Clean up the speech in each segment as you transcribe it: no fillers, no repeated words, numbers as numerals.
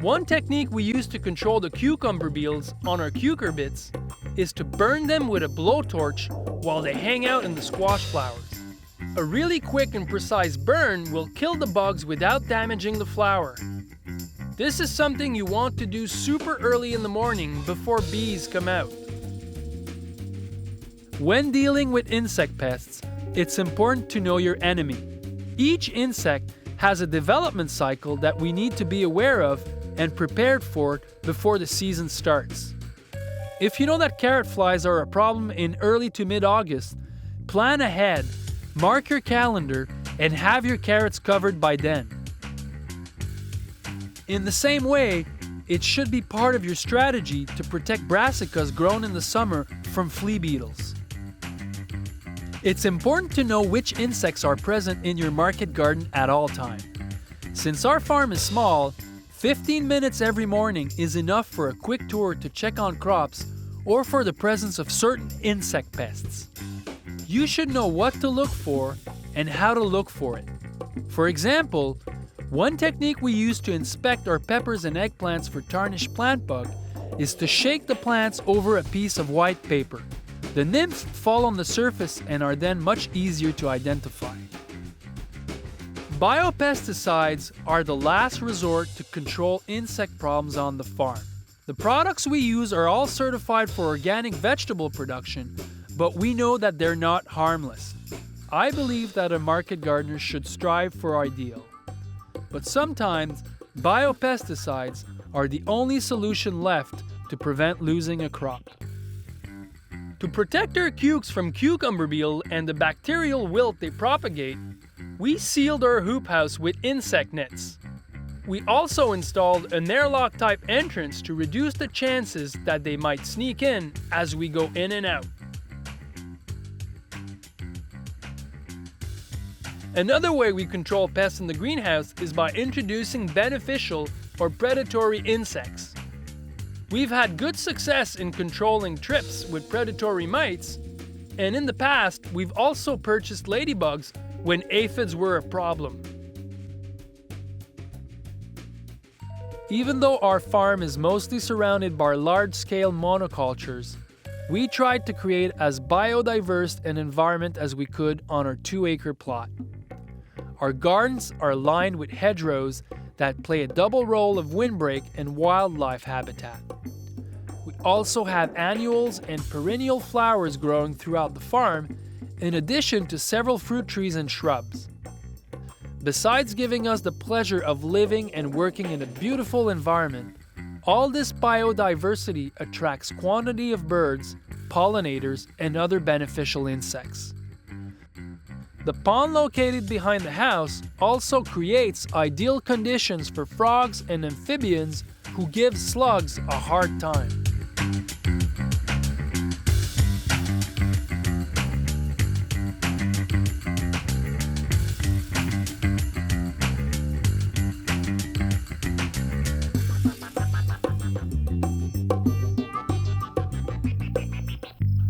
One technique we use to control the cucumber beetles on our cucurbits is to burn them with a blowtorch while they hang out in the squash flowers. A really quick and precise burn will kill the bugs without damaging the flower. This is something you want to do super early in the morning before bees come out. When dealing with insect pests, it's important to know your enemy. Each insect has a development cycle that we need to be aware of and prepared for before the season starts. If you know that carrot flies are a problem in early to mid-August, plan ahead, mark your calendar, and have your carrots covered by then. In the same way, it should be part of your strategy to protect brassicas grown in the summer from flea beetles. It's important to know which insects are present in your market garden at all times. Since our farm is small, 15 minutes every morning is enough for a quick tour to check on crops or for the presence of certain insect pests. You should know what to look for and how to look for it. For example, one technique we use to inspect our peppers and eggplants for tarnished plant bug is to shake the plants over a piece of white paper. The nymphs fall on the surface and are then much easier to identify. Biopesticides are the last resort to control insect problems on the farm. The products we use are all certified for organic vegetable production, but we know that they're not harmless. I believe that a market gardener should strive for ideal. But sometimes, biopesticides are the only solution left to prevent losing a crop. To protect our cukes from cucumber beetle and the bacterial wilt they propagate, we sealed our hoop house with insect nets. We also installed an airlock type entrance to reduce the chances that they might sneak in as we go in and out. Another way we control pests in the greenhouse is by introducing beneficial or predatory insects. We've had good success in controlling trips with predatory mites, and in the past, we've also purchased ladybugs when aphids were a problem. Even though our farm is mostly surrounded by large-scale monocultures, we tried to create as biodiverse an environment as we could on our 2-acre plot. Our gardens are lined with hedgerows that play a double role of windbreak and wildlife habitat. We also have annuals and perennial flowers growing throughout the farm, in addition to several fruit trees and shrubs. Besides giving us the pleasure of living and working in a beautiful environment, all this biodiversity attracts quantity of birds, pollinators, and other beneficial insects. The pond located behind the house also creates ideal conditions for frogs and amphibians who give slugs a hard time.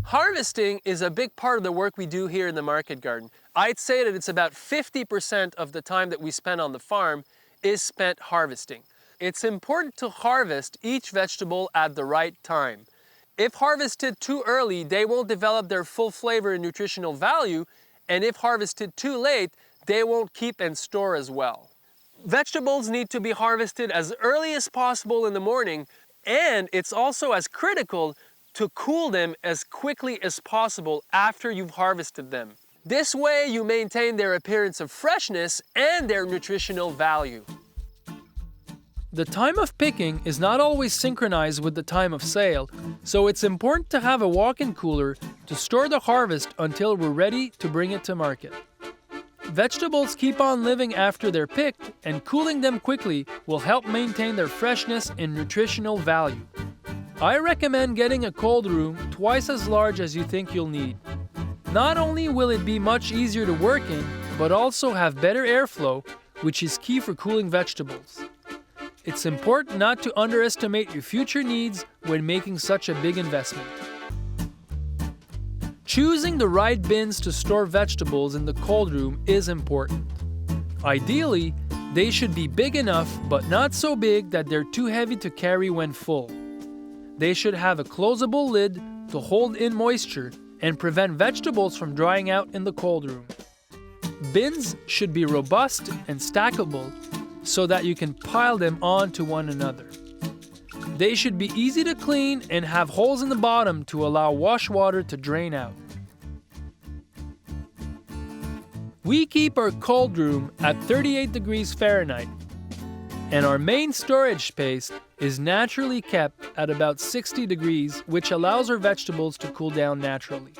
Harvesting is a big part of the work we do here in the market garden. I'd say that it's about 50% of the time that we spend on the farm is spent harvesting. It's important to harvest each vegetable at the right time. If harvested too early, they won't develop their full flavor and nutritional value, and if harvested too late, they won't keep and store as well. Vegetables need to be harvested as early as possible in the morning, and it's also as critical to cool them as quickly as possible after you've harvested them. This way you maintain their appearance of freshness and their nutritional value. The time of picking is not always synchronized with the time of sale, so it's important to have a walk-in cooler to store the harvest until we're ready to bring it to market. Vegetables keep on living after they're picked, and cooling them quickly will help maintain their freshness and nutritional value. I recommend getting a cold room twice as large as you think you'll need. Not only will it be much easier to work in, but also have better airflow, which is key for cooling vegetables. It's important not to underestimate your future needs when making such a big investment. Choosing the right bins to store vegetables in the cold room is important. Ideally, They should be big enough, but not so big that they're too heavy to carry when full. They should have a closable lid to hold in moisture and prevent vegetables from drying out in the cold room. Bins should be robust and stackable so that you can pile them onto one another. They should be easy to clean and have holes in the bottom to allow wash water to drain out. We keep our cold room at 38 degrees Fahrenheit, and our main storage space is naturally kept at about 60 degrees, which allows our vegetables to cool down naturally.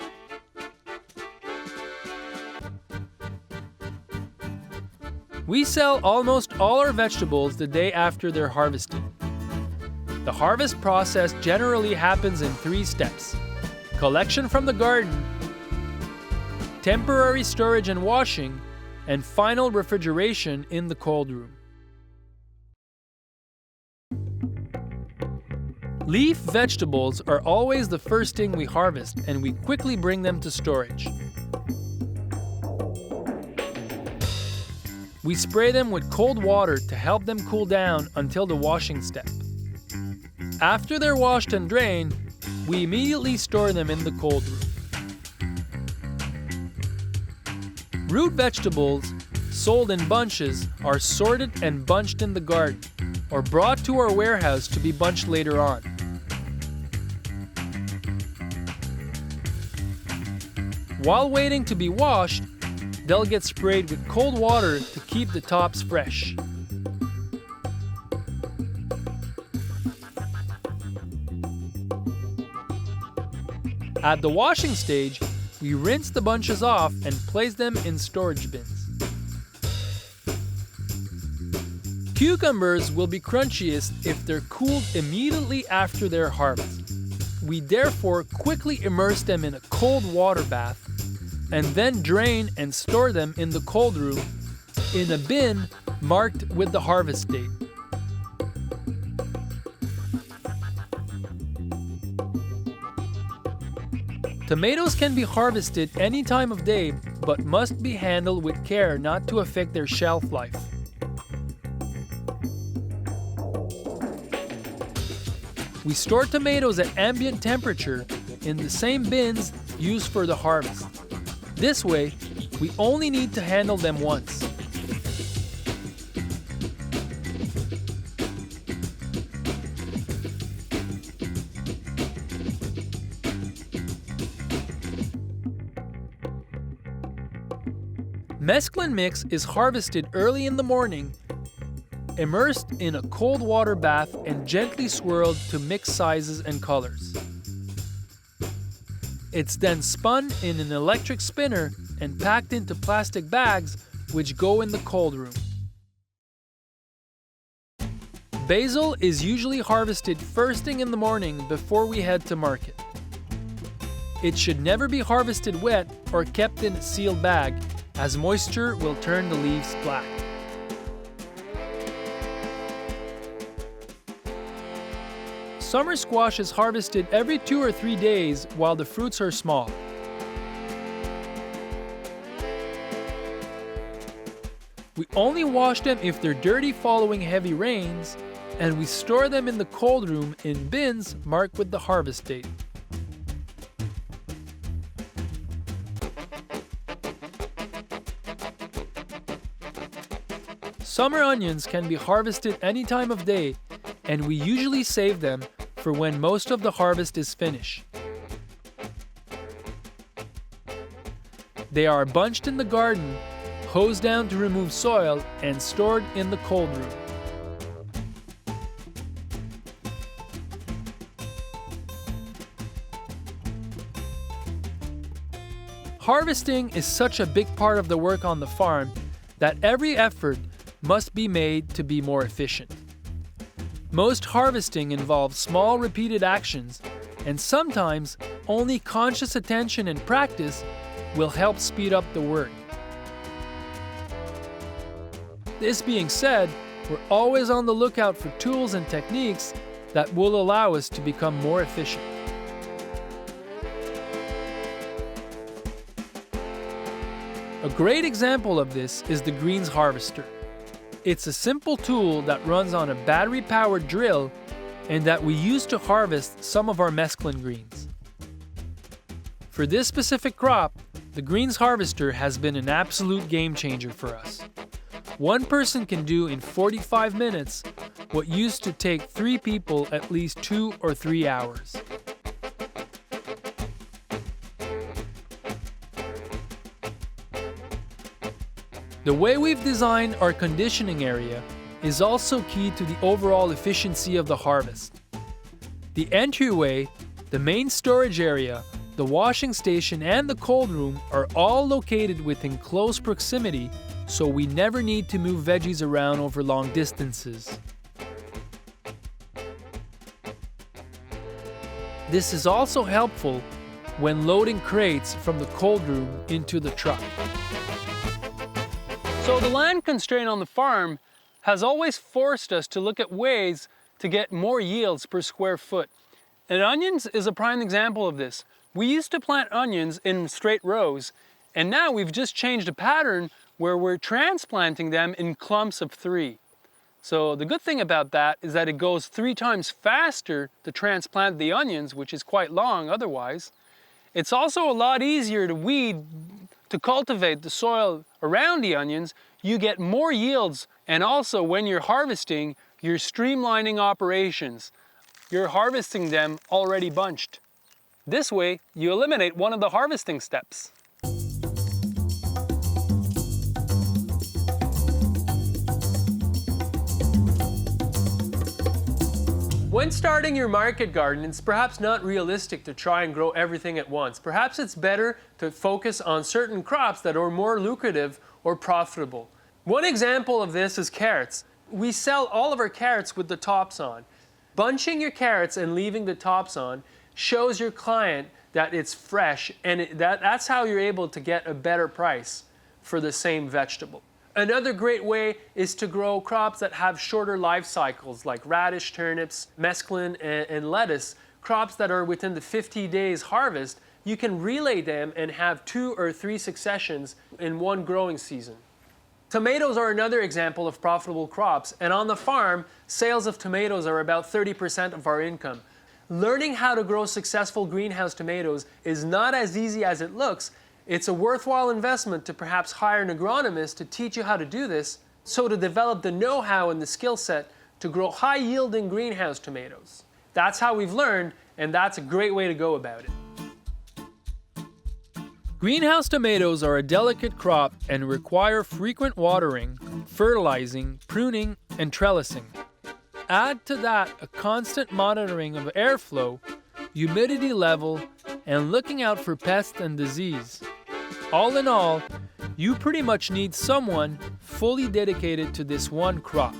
We sell almost all our vegetables the day after they're harvested. The harvest process generally happens in 3 steps: collection from the garden, temporary storage and washing, and final refrigeration in the cold room. Leaf vegetables are always the first thing we harvest, and we quickly bring them to storage. We spray them with cold water to help them cool down until the washing step. After they're washed and drained, we immediately store them in the cold room. Root vegetables sold in bunches are sorted and bunched in the garden or brought to our warehouse to be bunched later on. While waiting to be washed, they'll get sprayed with cold water to keep the tops fresh. At the washing stage, we rinse the bunches off and place them in storage bins. Cucumbers will be crunchiest if they're cooled immediately after their harvest. We therefore quickly immerse them in a cold water bath and then drain and store them in the cold room in a bin marked with the harvest date. Tomatoes can be harvested any time of day, but must be handled with care not to affect their shelf life. We store tomatoes at ambient temperature in the same bins used for the harvest. This way, we only need to handle them once. Mesclun mix is harvested early in the morning, immersed in a cold water bath and gently swirled to mix sizes and colors. It's then spun in an electric spinner and packed into plastic bags which go in the cold room. Basil is usually harvested first thing in the morning before we head to market. It should never be harvested wet or kept in a sealed bag, as moisture will turn the leaves black. Summer squash is harvested every 2 or 3 days while the fruits are small. We only wash them if they're dirty following heavy rains, and we store them in the cold room in bins marked with the harvest date. Summer onions can be harvested any time of day, and we usually save them for when most of the harvest is finished. They are bunched in the garden, hosed down to remove soil, and stored in the cold room. Harvesting is such a big part of the work on the farm that every effort must be made to be more efficient. Most harvesting involves small repeated actions, and sometimes only conscious attention and practice will help speed up the work. This being said, we're always on the lookout for tools and techniques that will allow us to become more efficient. A great example of this is the greens harvester. It's a simple tool that runs on a battery-powered drill and that we use to harvest some of our mesclun greens. For this specific crop, the greens harvester has been an absolute game changer for us. One person can do in 45 minutes what used to take 3 people at least 2 or 3 hours. The way we've designed our conditioning area is also key to the overall efficiency of the harvest. The entryway, the main storage area, the washing station, and the cold room are all located within close proximity, so we never need to move veggies around over long distances. This is also helpful when loading crates from the cold room into the truck. So the land constraint on the farm has always forced us to look at ways to get more yields per square foot. And onions is a prime example of this. We used to plant onions in straight rows, and now we've just changed a pattern where we're transplanting them in clumps of 3. So the good thing about that is that it goes 3 times faster to transplant the onions, which is quite long otherwise. It's also a lot easier to cultivate the soil around the onions. You get more yields, and also when you're harvesting, you're streamlining operations. You're harvesting them already bunched. This way, you eliminate one of the harvesting steps. When starting your market garden, it's perhaps not realistic to try and grow everything at once. Perhaps it's better to focus on certain crops that are more lucrative or profitable. One example of this is carrots. We sell all of our carrots with the tops on. Bunching your carrots and leaving the tops on shows your client that it's fresh, and that's how you're able to get a better price for the same vegetable. Another great way is to grow crops that have shorter life cycles, like radish, turnips, mesclun, and lettuce. Crops that are within the 50 days harvest, you can relay them and have 2 or 3 successions in one growing season. Tomatoes are another example of profitable crops, and on the farm, sales of tomatoes are about 30% of our income. Learning how to grow successful greenhouse tomatoes is not as easy as it looks. It's a worthwhile investment to perhaps hire an agronomist to teach you how to do this, so to develop the know-how and the skill set to grow high-yielding greenhouse tomatoes. That's how we've learned, and that's a great way to go about it. Greenhouse tomatoes are a delicate crop and require frequent watering, fertilizing, pruning, and trellising. Add to that a constant monitoring of airflow, humidity level, and looking out for pests and disease. All in all, you pretty much need someone fully dedicated to this one crop.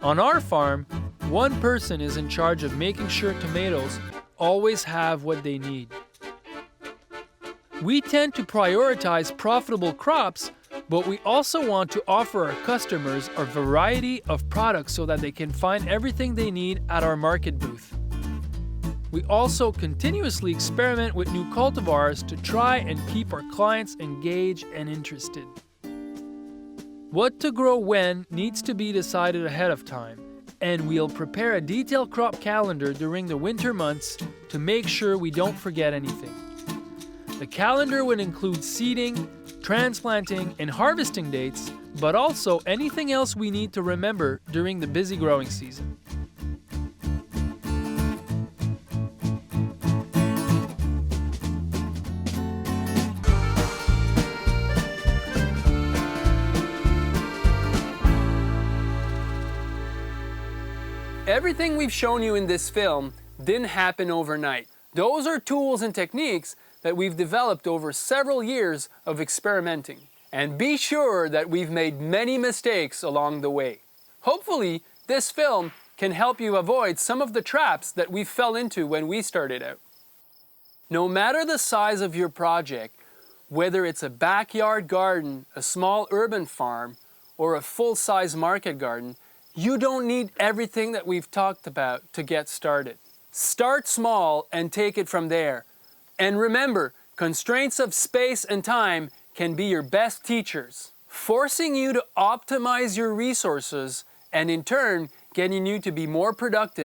On our farm, one person is in charge of making sure tomatoes always have what they need. We tend to prioritize profitable crops, but we also want to offer our customers a variety of products so that they can find everything they need at our market booth. We also continuously experiment with new cultivars to try and keep our clients engaged and interested. What to grow when needs to be decided ahead of time, and we'll prepare a detailed crop calendar during the winter months to make sure we don't forget anything. The calendar would include seeding, transplanting, and harvesting dates, but also anything else we need to remember during the busy growing season. Everything we've shown you in this film didn't happen overnight. Those are tools and techniques that we've developed over several years of experimenting. And be sure that we've made many mistakes along the way. Hopefully, this film can help you avoid some of the traps that we fell into when we started out. No matter the size of your project, whether it's a backyard garden, a small urban farm, or a full-size market garden, you don't need everything that we've talked about to get started. Start small and take it from there. And remember, constraints of space and time can be your best teachers. forcing you to optimize your resources and in turn getting you to be more productive